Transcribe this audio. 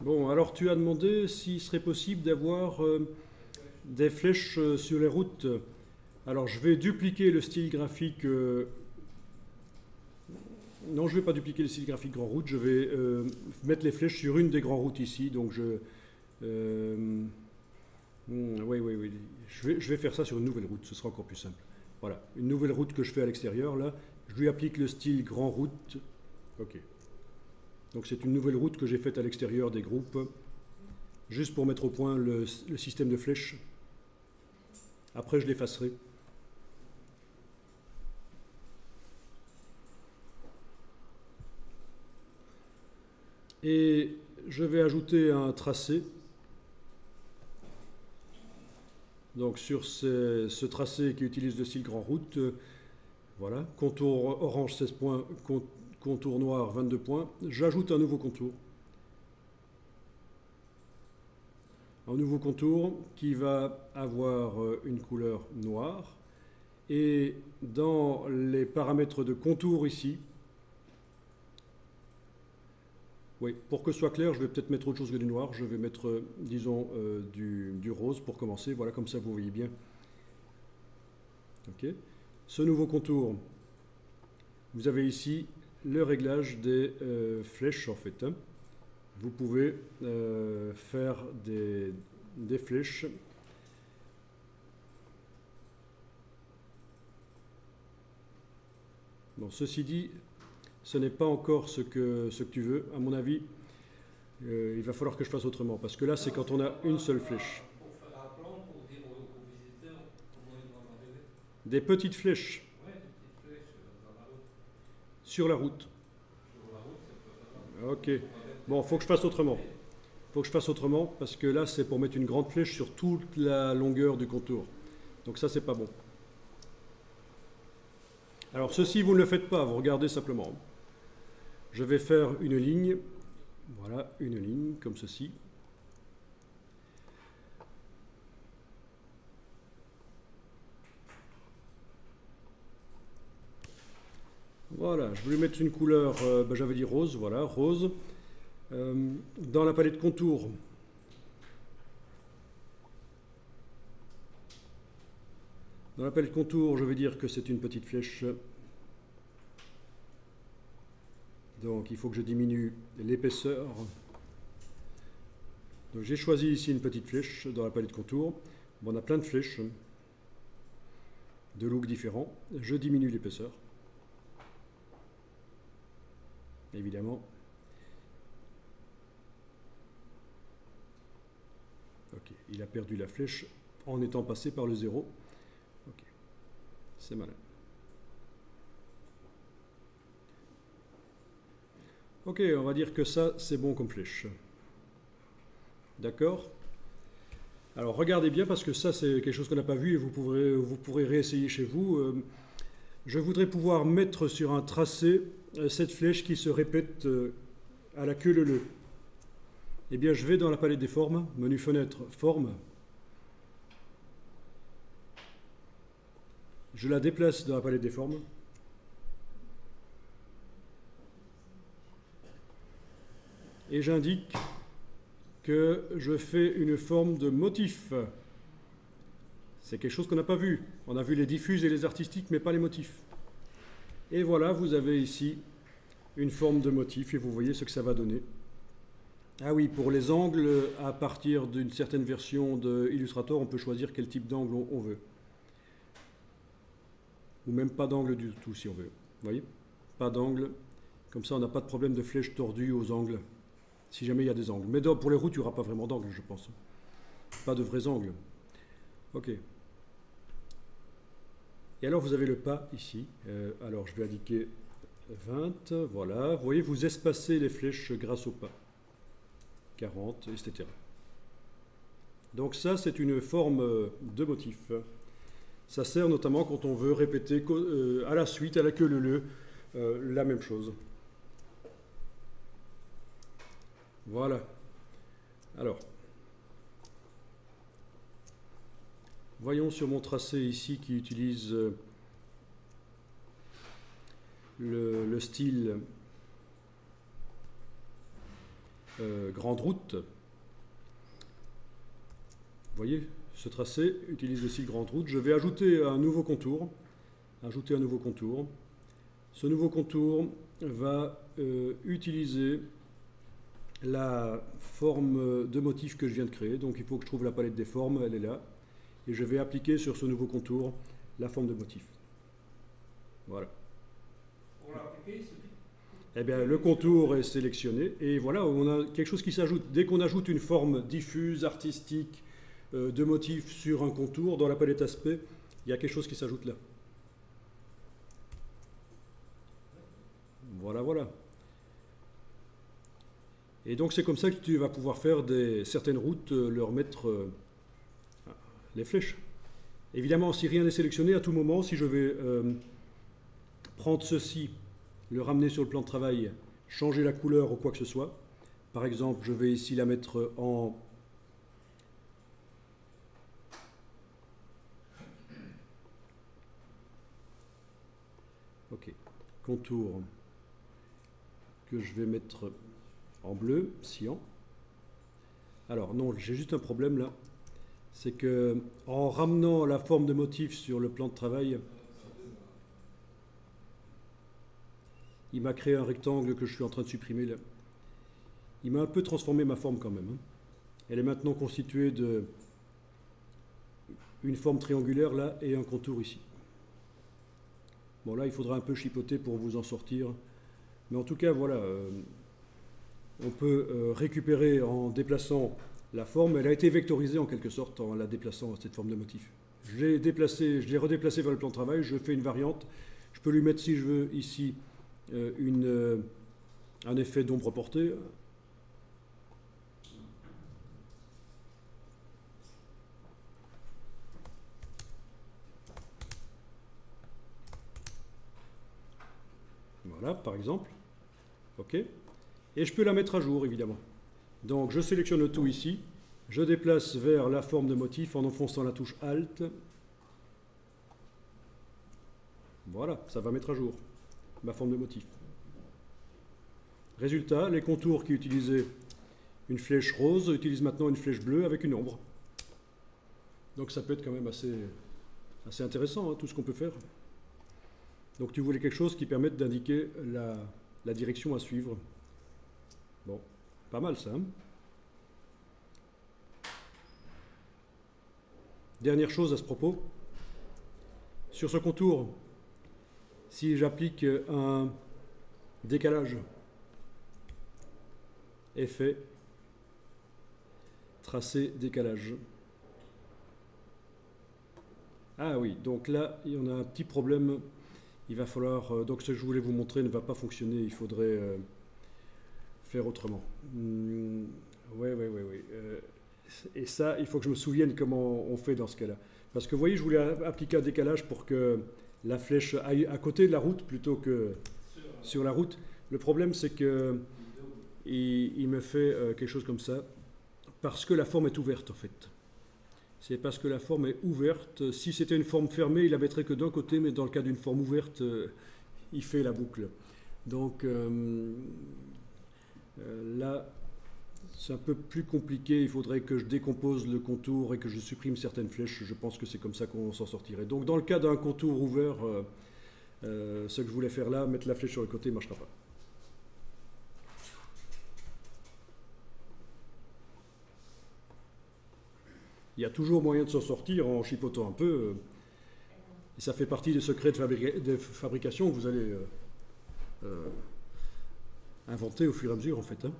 Bon, alors tu as demandé s'il serait possible d'avoir des flèches sur les routes. Alors je vais dupliquer le style graphique. Non, je ne vais pas dupliquer le style graphique grand route. Je vais mettre les flèches sur une des grandes routes ici. Donc oui, oui, oui. Je vais faire ça sur une nouvelle route. Ce sera encore plus simple. Voilà, une nouvelle route que je fais à l'extérieur. Là, je lui applique le style grand route. Ok. Donc c'est une nouvelle route que j'ai faite à l'extérieur des groupes, juste pour mettre au point le système de flèches. Après, je l'effacerai. Et je vais ajouter un tracé. Donc sur ce tracé qui utilise le style grand route, voilà, contour orange 16 points, contour noir 22 points. J'ajoute un nouveau contour. Un nouveau contour qui va avoir une couleur noire. Et dans les paramètres de contour ici, oui, pour que ce soit clair, je vais peut-être mettre autre chose que du noir. Je vais mettre, disons, du rose pour commencer. Voilà, comme ça vous voyez bien. Ok. Ce nouveau contour, vous avez ici le réglage des flèches en fait. Hein. Vous pouvez faire des flèches. Bon, ceci dit, ce n'est pas encore ce que tu veux. À mon avis, il va falloir que je fasse autrement. Parce que là, c'est quand on a une seule flèche. Pour faire un plan, pour dire aux visiteurs comment ils doivent arriver. Des petites flèches. Oui, des petites flèches dans la route. Sur la route. Sur la route, c'est pas ça. Ok. Bon, il faut que je fasse autrement. Il faut que je fasse autrement parce que là, c'est pour mettre une grande flèche sur toute la longueur du contour. Donc ça, c'est pas bon. Alors ceci, vous ne le faites pas, vous regardez simplement. Je vais faire une ligne. Voilà, une ligne comme ceci. Voilà, je voulais mettre une couleur, j'avais dit rose, voilà, rose. Dans la palette contour, je vais dire que c'est une petite flèche. Donc il faut que je diminue l'épaisseur. Donc j'ai choisi ici une petite flèche dans la palette contour. Bon, on a plein de flèches de looks différents. Je diminue l'épaisseur. Évidemment. Ok, il a perdu la flèche en étant passé par le 0. Ok, c'est malin. Ok, on va dire que ça, c'est bon comme flèche. D'accord? Alors regardez bien parce que ça, c'est quelque chose qu'on n'a pas vu et vous pourrez réessayer chez vous. Je voudrais pouvoir mettre sur un tracé cette flèche qui se répète à la queue leu-leu. Eh bien, je vais dans la palette des formes, menu fenêtre, forme. Je la déplace dans la palette des formes. Et j'indique que je fais une forme de motif. C'est quelque chose qu'on n'a pas vu. On a vu les diffuses et les artistiques, mais pas les motifs. Et voilà, vous avez ici une forme de motif et vous voyez ce que ça va donner. Ah oui, pour les angles, à partir d'une certaine version de Illustrator, on peut choisir quel type d'angle on veut. Ou même pas d'angle du tout si on veut. Vous voyez? Pas d'angle. Comme ça, on n'a pas de problème de flèche tordue aux angles. Si jamais il y a des angles. Mais pour les routes, il n'y aura pas vraiment d'angle, je pense. Pas de vrais angles. Ok. Et alors, vous avez le pas ici. Alors, je vais indiquer 20. Voilà. Vous voyez, vous espacez les flèches grâce au pas. 40, etc. Donc ça, c'est une forme de motif. Ça sert notamment quand on veut répéter à la suite, à la queue leu-leu, la même chose. Voilà. Alors, voyons sur mon tracé ici qui utilise le style grande route. Vous voyez, ce tracé utilise le site grande route. Je vais ajouter un nouveau contour. Ce nouveau contour va utiliser la forme de motif que je viens de créer. Donc il faut que je trouve la palette des formes, elle est là. Et je vais appliquer sur ce nouveau contour la forme de motif. Voilà. Pour l'appliquer, il suffit. Eh bien, le contour est sélectionné et voilà, on a quelque chose qui s'ajoute. Dès qu'on ajoute une forme diffuse, artistique, de motif sur un contour, dans la palette aspect, il y a quelque chose qui s'ajoute là. Voilà, voilà. Et donc c'est comme ça que tu vas pouvoir faire certaines routes, leur mettre les flèches. Évidemment, si rien n'est sélectionné, à tout moment, si je vais prendre ceci, le ramener sur le plan de travail, changer la couleur ou quoi que ce soit, par exemple, je vais ici la mettre en... Ok, contour que je vais mettre en bleu, cyan. Alors non, j'ai juste un problème là. C'est que en ramenant la forme de motif sur le plan de travail, il m'a créé un rectangle que je suis en train de supprimer là. Il m'a un peu transformé ma forme quand même. Hein. Elle est maintenant constituée de une forme triangulaire là et un contour ici. Bon là, il faudra un peu chipoter pour vous en sortir. Mais en tout cas, voilà. On peut récupérer en déplaçant la forme. Elle a été vectorisée en quelque sorte en la déplaçant, cette forme de motif. Je l'ai redéplacée vers le plan de travail, je fais une variante. Je peux lui mettre, si je veux, ici, un effet d'ombre portée. Voilà, par exemple. OK. Et je peux la mettre à jour, évidemment. Donc, je sélectionne tout ici. Je déplace vers la forme de motif en enfonçant la touche Alt. Voilà, ça va mettre à jour ma forme de motif. Résultat, les contours qui utilisaient une flèche rose utilisent maintenant une flèche bleue avec une ombre. Donc, ça peut être quand même assez intéressant, hein, tout ce qu'on peut faire. Donc, tu voulais quelque chose qui permette d'indiquer la direction à suivre. Bon, pas mal ça. Hein. Dernière chose à ce propos. Sur ce contour, si j'applique un décalage, effet, tracé, décalage. Ah oui, donc là, il y en a un petit problème. Il va falloir... donc ce que je voulais vous montrer ne va pas fonctionner. Il faudrait... faire autrement. Oui. Et ça, il faut que je me souvienne comment on fait dans ce cas-là. Parce que vous voyez, je voulais appliquer un décalage pour que la flèche aille à côté de la route plutôt que sur la route. Le problème, c'est que il me fait quelque chose comme ça parce que la forme est ouverte, en fait. C'est parce que la forme est ouverte. Si c'était une forme fermée, il la mettrait que d'un côté, mais dans le cas d'une forme ouverte, il fait la boucle. Donc... là, c'est un peu plus compliqué. Il faudrait que je décompose le contour et que je supprime certaines flèches. Je pense que c'est comme ça qu'on s'en sortirait. Donc, dans le cas d'un contour ouvert, ce que je voulais faire là, mettre la flèche sur le côté, ne marchera pas. Il y a toujours moyen de s'en sortir en chipotant un peu. Et ça fait partie des secrets de fabrication que vous allez... inventer au fur et à mesure, en fait. Hein.